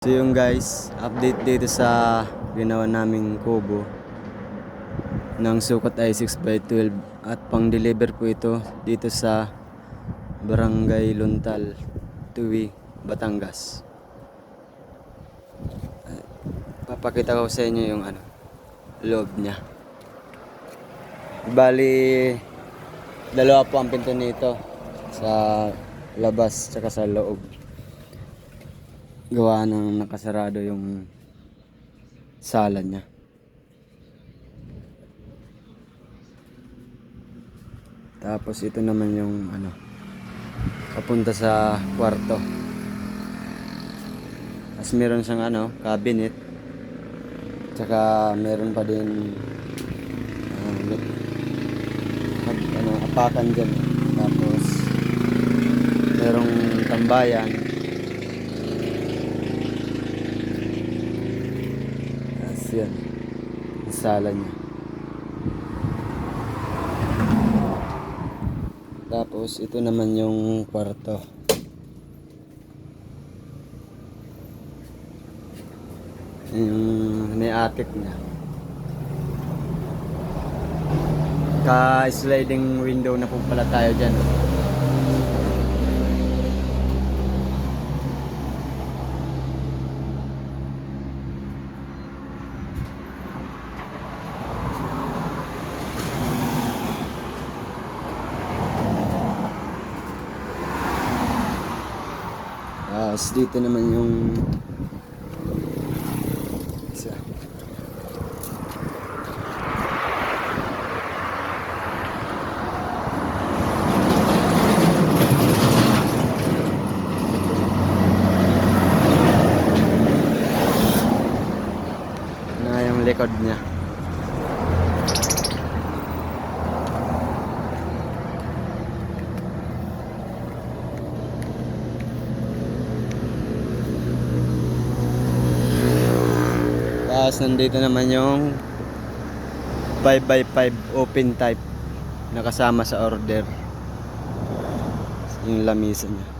So yung guys, update dito sa ginawa naming kubo ng sukat ay 6x12 at pang deliver po ito dito sa Barangay Luntal, Tuwi, Batangas. Papakita ko sa inyo yung loob niya. Bali, dalawa po ang pinto nito, sa labas tsaka sa loob. Gawa ng nakasarado yung sala niya. Tapos ito naman yung papunta sa kwarto. Tapos meron siyang cabinet. Tsaka meron pa din apakan dyan. Tapos merong tambayan. Tapos yan, yung sala niya. Tapos ito naman yung kwarto. Yung ni-attic niya. Ka-sliding window na po pala tayo dyan. Tapos dito naman yung isa. Na yung likod niya. Tapos nandito naman yung 5x5 open type na kasama sa order. Yung lamisa niya.